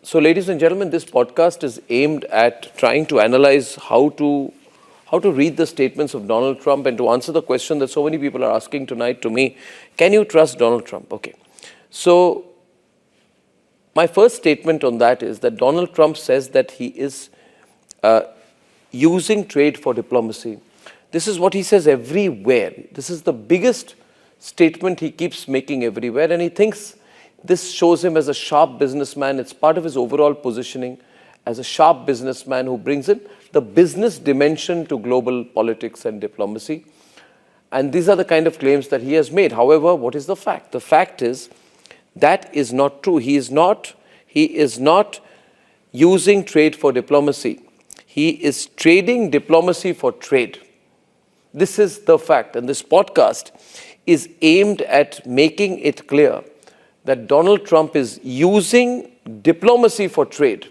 So, ladies and gentlemen, this podcast is aimed at trying to analyze how to read the statements of Donald Trump and to answer the question that so many people are asking tonight to me, can you trust Donald Trump? Okay. So, my first statement on that is that Donald Trump says that he is using trade for diplomacy. This is what he says everywhere. This is the biggest statement he keeps making everywhere, and he thinks this shows him as a sharp businessman. It's part of his overall positioning as a sharp businessman who brings in the business dimension to global politics and diplomacy. And these are the kind of claims that he has made. However, what is the fact? The fact is that is not true. He is not using trade for diplomacy. He is trading diplomacy for trade. This is the fact. And this podcast is aimed at making it clear that Donald Trump is using diplomacy for trade,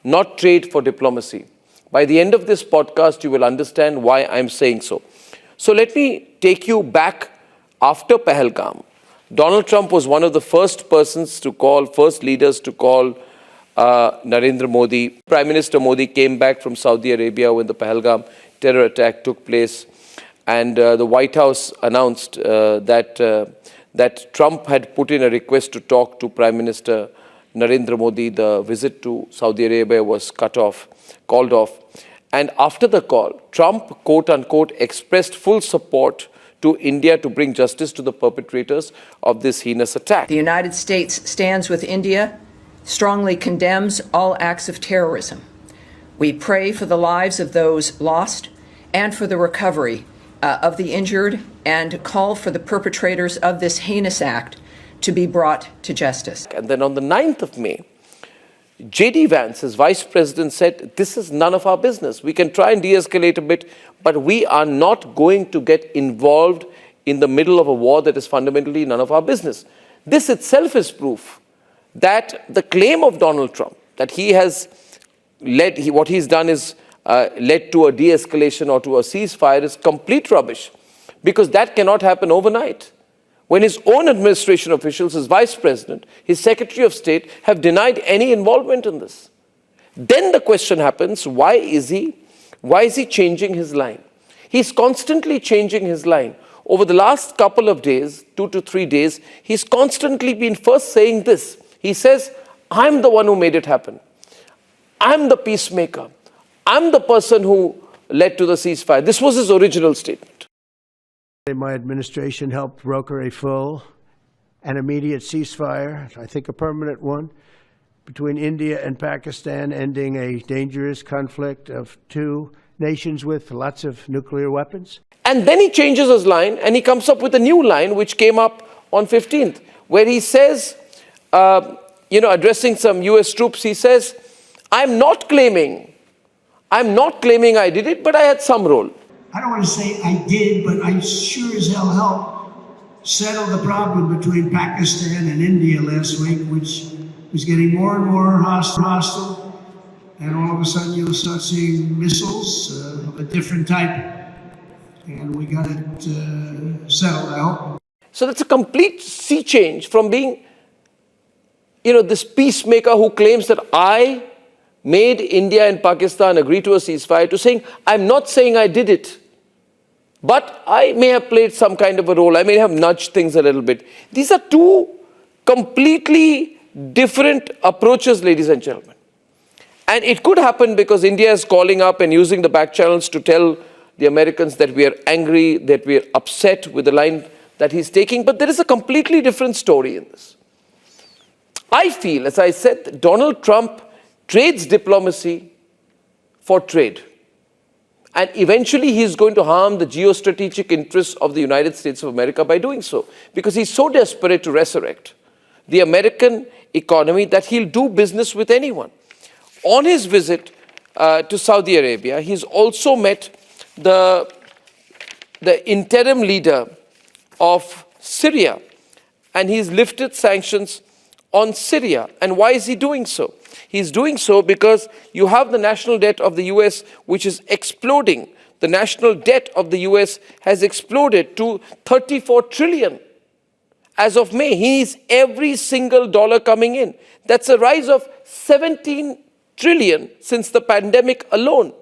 not trade for diplomacy. By the end of this podcast, you will understand why I'm saying so. So let me take you back after Pahalgam. Donald Trump was one of the first leaders to call Narendra Modi. Prime Minister Modi came back from Saudi Arabia when the Pahalgam terror attack took place. And the White House announced that Trump had put in a request to talk to Prime Minister Narendra Modi. The visit to Saudi Arabia was called off. And after the call, Trump, quote unquote, expressed full support to India to bring justice to the perpetrators of this heinous attack. The United States stands with India, strongly condemns all acts of terrorism. We pray for the lives of those lost and for the recovery of the injured, and call for the perpetrators of this heinous act to be brought to justice. And then on the 9th of May, J.D. Vance, his vice president, said, this is none of our business. We can try and de-escalate a bit, but we are not going to get involved in the middle of a war that is fundamentally none of our business. This itself is proof that the claim of Donald Trump, that he has what he's done is led to a de-escalation or to a ceasefire, is complete rubbish, because that cannot happen overnight. When his own administration officials, his vice president, his secretary of state have denied any involvement in this. Then the question happens, why is he changing his line? He's constantly changing his line. Over the last couple of days, 2 to 3 days, he's constantly been first saying this. He says, I'm the one who made it happen. I'm the peacemaker. I'm the person who led to the ceasefire. This was his original statement. My administration helped broker a full and immediate ceasefire, I think a permanent one, between India and Pakistan, ending a dangerous conflict of two nations with lots of nuclear weapons. And then he changes his line and he comes up with a new line which came up on 15th, where he says, addressing some US troops, he says, I'm not claiming I did it, but I had some role. I don't want to say I did, but I sure as hell helped settle the problem between Pakistan and India last week, which was getting more and more hostile. And all of a sudden you'll start seeing missiles of a different type. And we got it settled, I hope. So that's a complete sea change from being, this peacemaker who claims that I made India and Pakistan agree to a ceasefire, to saying, I'm not saying I did it, but I may have played some kind of a role. I may have nudged things a little bit. These are two completely different approaches, ladies and gentlemen. And it could happen because India is calling up and using the back channels to tell the Americans that we are angry, that we are upset with the line that he's taking. But there is a completely different story in this. I feel, as I said, Donald Trump trades diplomacy for trade. And eventually he's going to harm the geostrategic interests of the United States of America by doing so, because he's so desperate to resurrect the American economy that he'll do business with anyone. On his visit to Saudi Arabia, he's also met the interim leader of Syria, and he's lifted sanctions on Syria. And why is he doing so? He's doing so because you have the national debt of the US, which is exploding. The national debt of the US has exploded to 34 trillion. As of May, he needs every single dollar coming in. That's a rise of 17 trillion since the pandemic alone.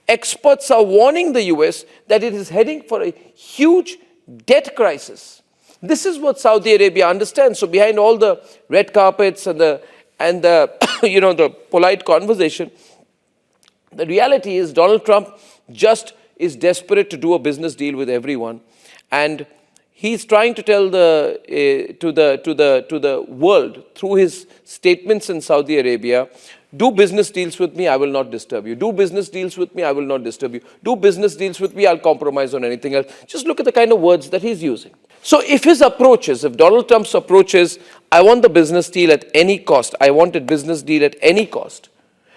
Experts are warning the US that it is heading for a huge debt crisis. This is what Saudi Arabia understands. So behind all the red carpets and the the polite conversation, the reality is Donald Trump just is desperate to do a business deal with everyone, and he's trying to tell to the world through his statements in Saudi Arabia, do business deals with me, I will not disturb you. Do business deals with me, I will not disturb you. Do business deals with me, I'll compromise on anything else. Just look at the kind of words that he's using. So if his approach is, if Donald Trump's approach is, I want the business deal at any cost, I want a business deal at any cost,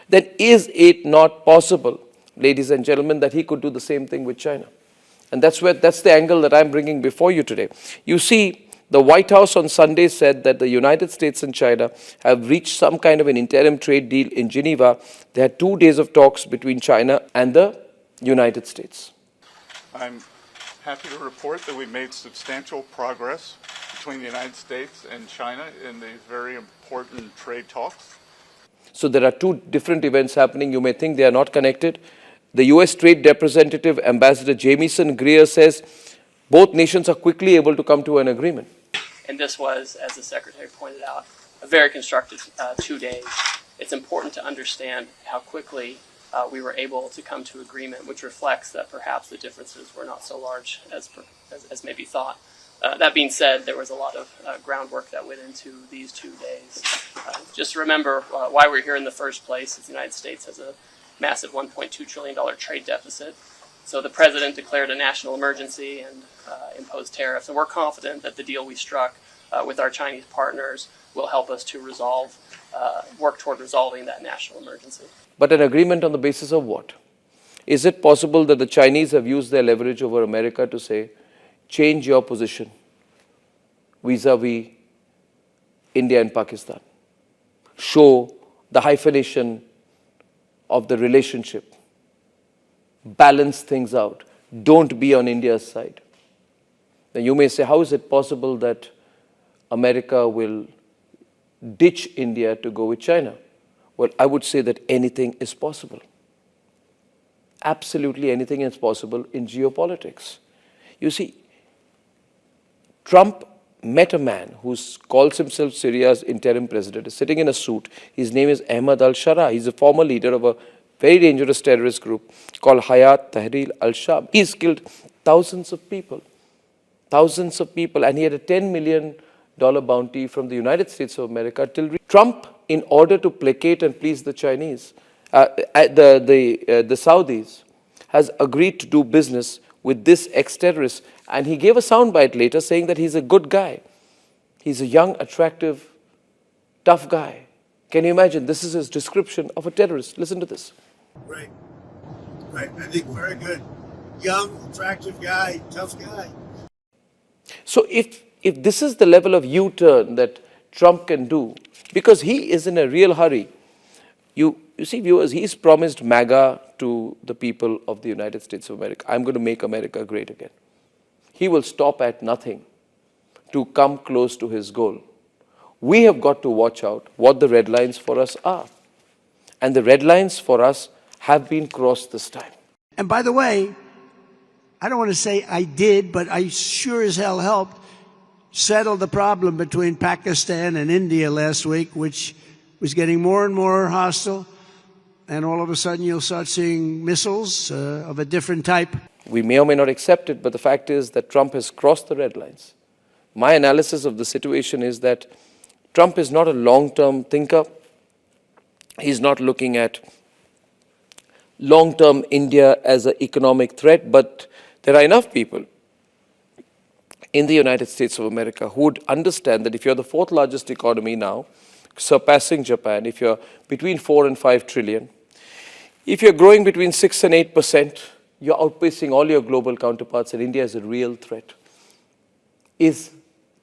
then is it not possible, ladies and gentlemen, that he could do the same thing with China? And that's the angle that I'm bringing before you today. You see, the White House on Sunday said that the United States and China have reached some kind of an interim trade deal in Geneva. They had 2 days of talks between China and the United States. I'm happy to report that we made substantial progress between the United States and China in these very important trade talks. So there are 2 different events happening. You may think they are not connected. The US Trade Representative, Ambassador Jamieson Greer, says both nations are quickly able to come to an agreement. And this was, as the Secretary pointed out, a very constructive 2 days. It's important to understand how quickly we were able to come to agreement, which reflects that perhaps the differences were not so large as maybe thought. That being said, there was a lot of groundwork that went into these 2 days. Just remember why we're here in the first place is the United States has a massive $1.2 trillion trade deficit. So the president declared a national emergency and imposed tariffs. And we're confident that the deal we struck with our Chinese partners will help us to work toward resolving that national emergency. But an agreement on the basis of what? Is it possible that the Chinese have used their leverage over America to say, change your position vis-a-vis India and Pakistan? Show the hyphenation of the relationship. Balance things out. Don't be on India's side. Now you may say, how is it possible that America will ditch India to go with China? Well, I would say that anything is possible. Absolutely anything is possible in geopolitics. You see, Trump met a man who calls himself Syria's interim president, is sitting in a suit. His name is Ahmad al-Shara. He's a former leader of a very dangerous terrorist group called Hayat Tahrir al-Sham. He's killed thousands of people, and he had a $10 million bounty from the United States of America. Trump, in order to placate and please the Chinese, the Saudis, has agreed to do business with this ex-terrorist. And he gave a soundbite later saying that he's a good guy. He's a young, attractive, tough guy. Can you imagine? This is his description of a terrorist. Listen to this. Right. I think very good. Young, attractive guy, tough guy. So if this is the level of U-turn that Trump can do, because he is in a real hurry, you see, viewers, he's promised MAGA to the people of the United States of America. I'm going to make America great again. He will stop at nothing to come close to his goal. We have got to watch out what the red lines for us are. And the red lines for us have been crossed this time. And by the way, I don't want to say I did, but I sure as hell helped settle the problem between Pakistan and India last week, which was getting more and more hostile. And all of a sudden you'll start seeing missiles of a different type. We may or may not accept it, but the fact is that Trump has crossed the red lines. My analysis of the situation is that Trump is not a long-term thinker. He's not looking at long-term India as an economic threat, but there are enough people in the United States of America who would understand that if you're the 4th largest economy now, surpassing Japan, if you're between 4 and 5 trillion, if you're growing between 6 and 8%, you're outpacing all your global counterparts, and India is a real threat. Is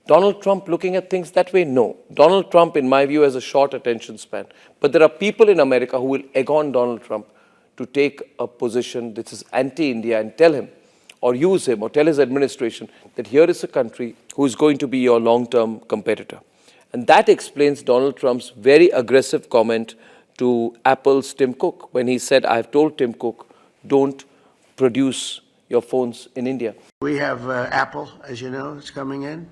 Donald Trump looking at things that way? No. Donald Trump, in my view, has a short attention span. But there are people in America who will egg on Donald Trump to take a position that is anti-India and tell him, or use him, or tell his administration that here is a country who's going to be your long-term competitor. And that explains Donald Trump's very aggressive comment to Apple's Tim Cook when he said, I've told Tim Cook, don't produce your phones in India. We have Apple, as you know, it's coming in.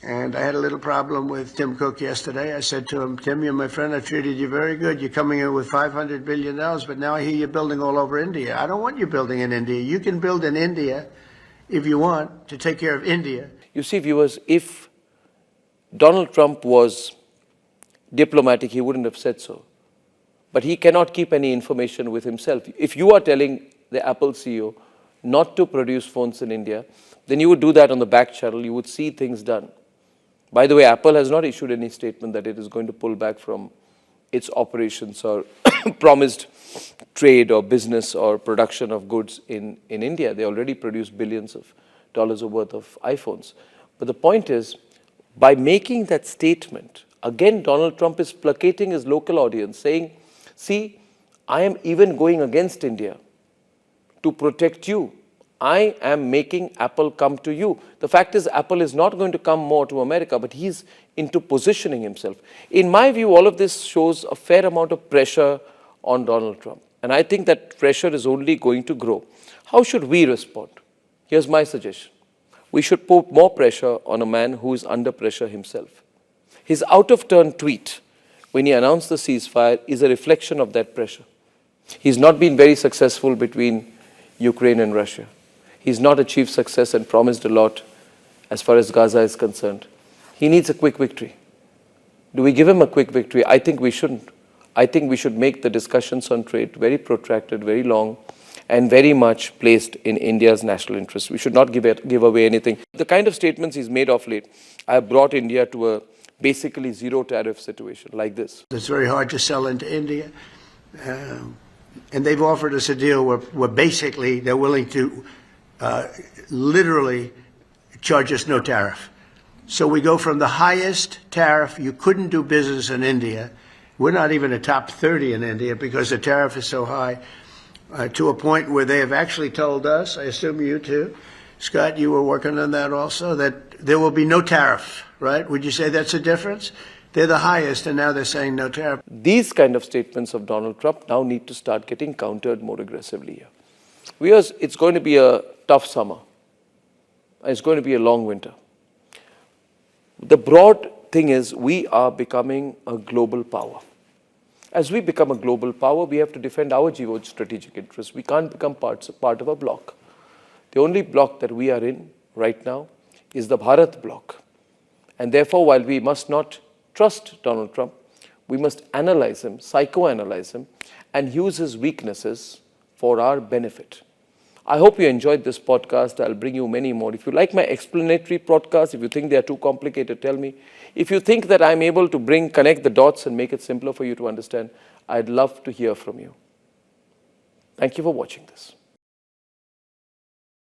And I had a little problem with Tim Cook yesterday. I said to him, Tim, you're my friend. I treated you very good. You're coming in with $500 billion, but now I hear you're building all over India. I don't want you building in India. You can build in India if you want to take care of India. You see, viewers, if Donald Trump was diplomatic, he wouldn't have said so. But he cannot keep any information with himself. If you are telling the Apple CEO not to produce phones in India, then you would do that on the back channel. You would see things done. By the way, Apple has not issued any statement that it is going to pull back from its operations or promised trade or business or production of goods in India. They already produce billions of dollars worth of iPhones. But the point is, by making that statement, again, Donald Trump is placating his local audience, saying, see, I am even going against India to protect you. I am making Apple come to you. The fact is, Apple is not going to come more to America, but he's into positioning himself. In my view, all of this shows a fair amount of pressure on Donald Trump. And I think that pressure is only going to grow. How should we respond? Here's my suggestion. We should put more pressure on a man who is under pressure himself. His out-of-turn tweet, when he announced the ceasefire, is a reflection of that pressure. He's not been very successful between Ukraine and Russia. He's not achieved success and promised a lot as far as Gaza is concerned. He needs a quick victory. Do we give him a quick victory? I think we shouldn't. I think we should make the discussions on trade very protracted, very long, and very much placed in India's national interest. We should not give away anything. The kind of statements he's made of late have brought India to a basically zero tariff situation like this. It's very hard to sell into India. And they've offered us a deal where basically they're willing to literally charge us no tariff. So we go from the highest tariff, you couldn't do business in India. We're not even a top 30 in India because the tariff is so high, to a point where they have actually told us, I assume you too, Scott, you were working on that also, that there will be no tariff, right? Would you say that's a difference? They're the highest, and now they're saying no tariff. These kind of statements of Donald Trump now need to start getting countered more aggressively here. Viewers, it's going to be a tough summer. It's going to be a long winter. The broad thing is we are becoming a global power. As we become a global power, we have to defend our geostrategic interests. We can't become part of a bloc. The only bloc that we are in right now is the Bharat bloc. And therefore, while we must not trust Donald Trump, we must analyze him, psychoanalyze him, and use his weaknesses for our benefit. I hope you enjoyed this podcast. I'll bring you many more. If you like my explanatory podcast, if you think they are too complicated, tell me. If you think that I'm able to connect the dots and make it simpler for you to understand, I'd love to hear from you. Thank you for watching this.